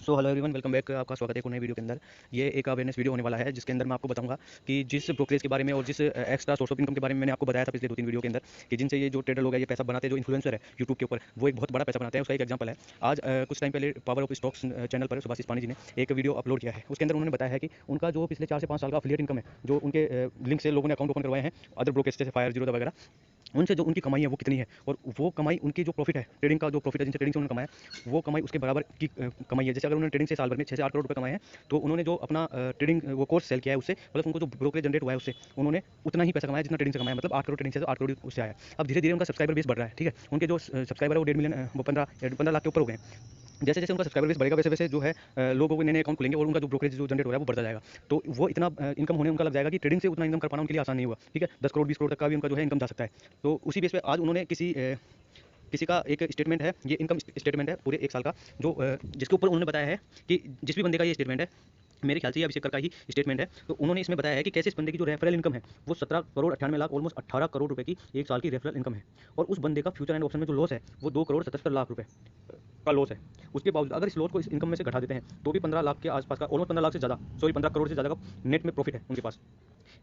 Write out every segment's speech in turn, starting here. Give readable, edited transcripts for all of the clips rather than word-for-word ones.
So hello everyone, welcome back. आपका स्वागत है एक नई वीडियो के अंदर। ये एक अवेयरनेस वीडियो होने वाला है जिसके अंदर मैं आपको बताऊंगा कि जिस ब्रोकरेज के बारे में और जिस एक्स्ट्रा सोर्स ऑफ इनकम के बारे में मैंने आपको बताया था पिछले 2-3 वीडियो के अंदर कि जिनसे ये जो ट्रेडर लोग हैं ये पैसा बनाते हैं, जो इन्फ्लुएंसर है यूट्यूब के ऊपर, वो एक बहुत बड़ा पैसा बनाते हैं। उसका एक एग्जांपल है। आज कुछ टाइम पहले पावर ऑफ स्टॉक्स चैनल पर सुभाषिस पानी जी ने एक वीडियो अपलोड किया है। उसके अंदर उन्होंने बताया है कि उनका जो पिछले 4 से 5 साल का अफिलिएट इनकम है, जो उनके लिंक से लोगों ने अकाउंट ओपन करवाए हैं अदर ब्रोकरेज जैसे फायर जीरो वगैरह, उनसे जो उनकी कमाई है वो कितनी है, और वो कमाई उनकी जो प्रॉफिट है, ट्रेडिंग का जो प्रॉफिट है जिनसे ट्रेडिंग से उन्होंने कमाया, वो कमाई उसके बराबर की कमाई है। जैसे अगर उन्होंने ट्रेडिंग से साल भर में 6 से 8 करोड़ रुपए कमाए हैं, तो उन्होंने जो अपना ट्रेडिंग वो कोर्स सेल किया है उससे, मतलब उनको जो ब्रोकरेज जनरेट हुआ है उससे उन्होंने उतना ही पैसा कमाया जितना ट्रेडिंग से कमाया। मतलब 8 करोड़ ट्रेडिंग से, तो 8 करोड़ उससे आया। अब धीरे धीरे उनका सब्सक्राइबर बेस बढ़ रहा है। ठीक है, उनके जो सब्सक्राइबर है वो 1.5 मिलियन, वो 15 लाख के ऊपर हो गए हैं। जैसे जैसे उनका सब्सक्राइबर बेस बढ़ेगा वैसे वैसे जो है लोगों को नए नए अकाउंट खुलेंगे और उनका जो ब्रोकरेज जो जनरेट हो रहा है वो बढ़ता जाएगा। तो वो इतना इनकम होने उनका लग जाएगा कि ट्रेडिंग से उतना इनकम कर पाना उनके लिए आसान नहीं हुआ। ठीक है, 10 करोड़ 20 करोड़ तक का भी उनका जो है इनकम जा सकता है। तो उसी बेस पे आज उन्होंने किसी का एक स्टेटमेंट है, ये इनकम स्टेटमेंट है पूरे 1 साल का, जो जिसके ऊपर उन्होंने बताया है कि जिस भी बंदे का ये स्टेटमेंट है, मेरे ख्याल से ये अभिषेक कर का ही स्टेटमेंट है, तो उन्होंने इसमें बताया है कि कैसे इस बंदे की जो रेफरल इनकम है वो 17 करोड़ 98 लाख, ऑलमोस्ट 18 करोड़ रुपए की 1 साल की रेफरल इनकम है। और उस बंदे का फ्यूचर एंड ऑप्शन में जो लॉस है वो 2 करोड़ 77 लाख रुपए का लॉस है। उसके बावजूद अगर इस लॉस को इस इनकम में से घटा देते हैं तो भी 15 लाख के आसपास का, ऑलमोस्ट 15 लाख से ज़्यादा, सॉरी 15 करोड़ से ज़्यादा का नेट में प्रॉफिट है उनके पास।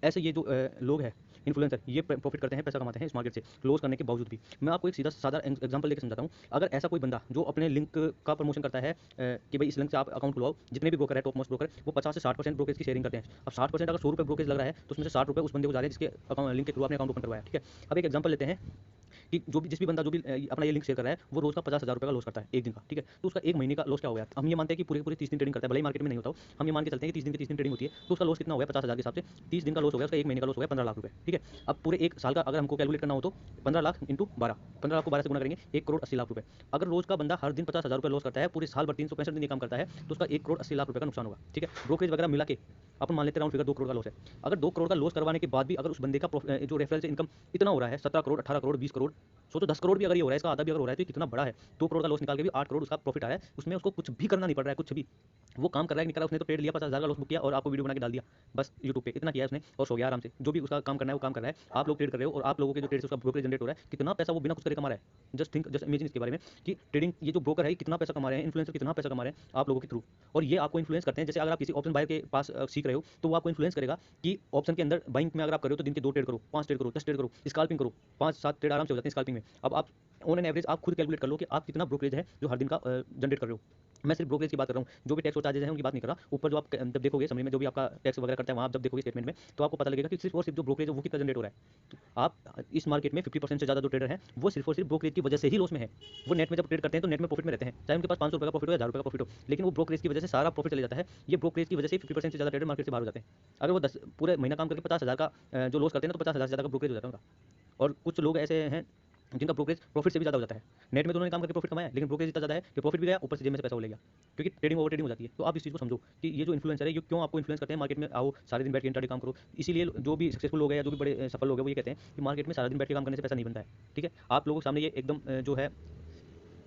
ऐसे ये जो लोग हैं इन्फ्लुएंसर, ये प्रॉफिट करते हैं, पैसा कमाते हैं इस मार्केट से क्लोज करने के बावजूद भी। मैं आपको एक सीधा साधा एग्जांपल लेकर समझाता हूँ। अगर ऐसा कोई बंदा जो अपने लिंक का प्रमोशन करता है कि भाई इस लिंक से आप अकाउंट खुलवाओ, जितने भी ब्रोकर है टॉप मोस्ट ब्रोकर, वो 50 से 60% ब्रोकेज की शेयरिंग करते हैं। अब 60% अगर 100 रुपये ब्रोकेज लग रहा है तो उसमें से 60 रुपये उस बंदे को जा रहे हैं जिसके लिंक के थ्रू आपने अकाउंट ओपन करवाया। ठीक है, अब एक एग्जांपल लेते हैं कि जिस भी बंदा जो भी अपना ये लिंक शेयर कर रहा है वो रोज का 50,000 रुपये का लॉस करता है एक दिन का। ठीक है, तो उसका एक महीने का लॉस क्या हो गया? हम ये मानते हैं कि पूरे पूरे 30 दिन ट्रेडिंग करता है, भले ही मार्केट में नहीं होता हो, हम ये मान के चलते हैं कि 30 दिन की 30 दिन ट्रेडिंग होती है, तो उसका लॉस कितना हो गया 50,000 के हिसाब से? 30 दिन का लॉस हो गया उसका, एक महीने का लॉस हो गया 15 लाख रुपये। ठीक है, अब पूरे 1 साल का अगर हमको कैलकुलेट करना हो तो 15 लाख इंटू 12, 15 लाख को 12 से गुना करेंगे, 1 करोड़ 80 लाख रुपये। अगर रोज का बंदा हर दिन 50,000 रुपये लॉस करता है, पूरे साल भर 365 दिन ये काम करता है, तो उसका 1 करोड़ 80 लाख रुपये का नुकसान होगा। ठीक है, ब्रोकरेज वगैरह मिला के अपन मान लेते हैं राउंड फिगर 2 करोड़ का लॉस है। अगर 2 करोड़ का लॉस करवाने के बाद भी अगर उस बंदे का जो रेफरल से इनकम इतना हो रहा है 17 करोड़ 18 करोड़ 20 करोड़, सोचो 10 करोड़ भी अगर ये हो रहा है, इसका आधा भी अगर हो रहा है तो ये कितना बड़ा है। 2 करोड़ का लॉस निकाल के भी 8 करोड़ उसका प्रॉफिट आ रहा है, उसमें उसको कुछ भी करना नहीं पड़ रहा है, कुछ भी। वो काम कर रहा है कि नहीं कर रहा है, उसने तो ट्रेड लिया, 50,000 का लॉस बुक किया और आपको वीडियो बना के डाल दिया बस यूट्यूब पे, इतना किया है उसने और सो गया आराम से। जो भी उसका काम करना है वो काम कर रहा है, आप लोग ट्रेड कर रहे हो और आप लोगों के जो ट्रेड से उसका ब्रोकरेज जनरेट हो रहा है, कितना पैसा वो बिना कुछ करे कमा रहा है। जस्ट थिंक, जस्ट इमेजिन इसके बारे में कि ट्रेडिंग ये जो ब्रोकर है कितना पैसा कमा रहे हैं, इन्फ्लुएंसर कितना पैसा कमा रहे हैं आप लोगों के थ्रू। और ये आपको इन्फ्लुएंस करते हैं। जैसे अगर आप किसी ऑप्शन बायर के पास सीख रहे हो तो वो आपको इन्फ्लुएंस करेगा कि ऑप्शन के अंदर बाइंग में अगर आप कर रहे हो तो दिन के 2 ट्रेड करो, 5 ट्रेड करो, 10 ट्रेड करो, स्काल्पिंग करो, 5-7 ट्रेड आराम से हो जाते हैं स्काल्पिंग में। अब आप ऑन एन एवरेज आप खुद कैलकुलेट कर लो कि आप कितना ब्रोकरेज है जो हर दिन का जनरेट कर रहे हो। मैं सिर्फ ब्रोकरेज की बात कर रहा हूँ, जो भी टैक्स और चार्जेज हैं उनकी बात नहीं कर रहा। ऊपर जो आप जब देखोगे समरी में जो भी आपका टैक्स वगैरह करता है वहाँ आप जब देखोगे स्टेटमेंट में, तो आपको पता लगेगा कि सिर्फ और सिर्फ जो ब्रोकरेज है वो कितना जनरेट हो रहा है। तो आप इस मार्केट में 50% से ज़्यादा जो ट्रेडर हैं वो सिर्फ और सिर्फ ब्रोकरेज की वजह से ही लॉस में है। वो नेट में जब ट्रेड करते हैं तो नेट में प्रॉफिट में रहते हैं, चाहे उनके पास 500 रुपये का प्रॉफिट हो या 1000 रुपये का प्रॉफिट हो, लेकिन वो ब्रोकरेज की वजह से सारा प्रॉफिट चले जाता है। ये ब्रोकरेज की वजह से 50% से ज़्यादा ट्रेडर मार्केट से बाहर हो जाते हैं। अगर वो 10 पूरे महीना काम करके 50,000 का जो लॉस करते हैं ना, तो 50,000 से ज़्यादा का ब्रोकरेज हो जाता है उनका। और कुछ लोग ऐसे हैं जिनका ब्रोकरेज प्रॉफिट से भी ज़्यादा हो जाता है। नेट में तो उन्होंने काम करके प्रॉफिट कमाया है, लेकिन ब्रोकरेज इतना ज़्यादा है कि प्रॉफिट भी गया, ऊपर से जेब में से पैसा वो ले गया, क्योंकि ट्रेडिंग ओवर ट्रेडिंग हो जाती है। तो आप इस चीज़ को समझो कि ये जो इन्फ्लुएंसर है ये क्यों आपको इन्फ्लुएंस करते हैं मार्केट में आओ सारे दिन बैठ के इंट्राडे काम करो। इसीलिए जो भी सक्सेसफुल लोग हैं या जो भी बड़े सफल लोग हैं वो ये कहते हैं कि मार्केट में सारा दिन बैठ के काम करने से पैसा नहीं बनता है। ठीक है, आप लोगों के सामने ये एकदम जो है,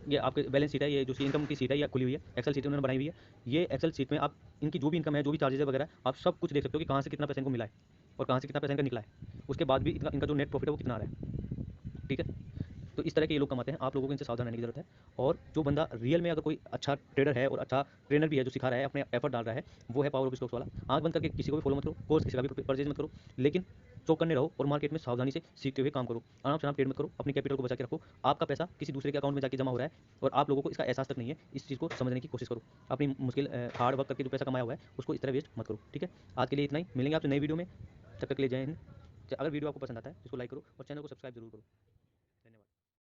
ये आपके बैलेंस शीट है, ये जो इनकम की शीट है ये खुली हुई है, एक्सेल शीट उन्होंने बनाई हुई है। ये एक्सेल शीट में आप इनकी जो भी इनकम है, जो भी चार्जेज है वगैरह, आप सब कुछ देख सकते हो कि कहाँ से कितना पैसा इनको मिला है और कहाँ से कितना पैसा इनका निकला है। उसके बाद भी इनका जो नेट प्रॉफिट है वो कितना आ रहा है। ठीक है, तो इस तरह के ये लोग कमाते हैं, आप लोगों को इनसे सावधान रहने की जरूरत है। और जो बंदा रियल में अगर कोई अच्छा ट्रेडर है और अच्छा ट्रेनर भी है जो सिखा रहा है, अपने एफर्ट डाल रहा है, वो है पावर ऑफ स्टॉक्स वाला। आंख बंद करके किसी को भी फॉलो मत करो, कोर्स किसी का भी परचेज मत करो, लेकिन चौक करने रहो और मार्केट में सावधानी से सीखते हुए काम करो। आराम से ट्रेड मत करो, अपनी कैपिटल को बचा के रखो। आपका पैसा किसी दूसरे के अकाउंट में जाके जमा हो रहा है और आप लोगों को इसका एहसास तक नहीं है। इस चीज़ को समझने की कोशिश करो। अपनी मुश्किल हार्ड वर्क करके जो पैसा कमाया हुआ है उसको इस तरह वेस्ट मत करो। ठीक है, आज के लिए इतना ही, मिलेंगे आपसे नई वीडियो में, तब तक के लिए जय हिंद। अगर वीडियो आपको पसंद आता है इसको लाइक करो और चैनल को सब्सक्राइब जरूर करो।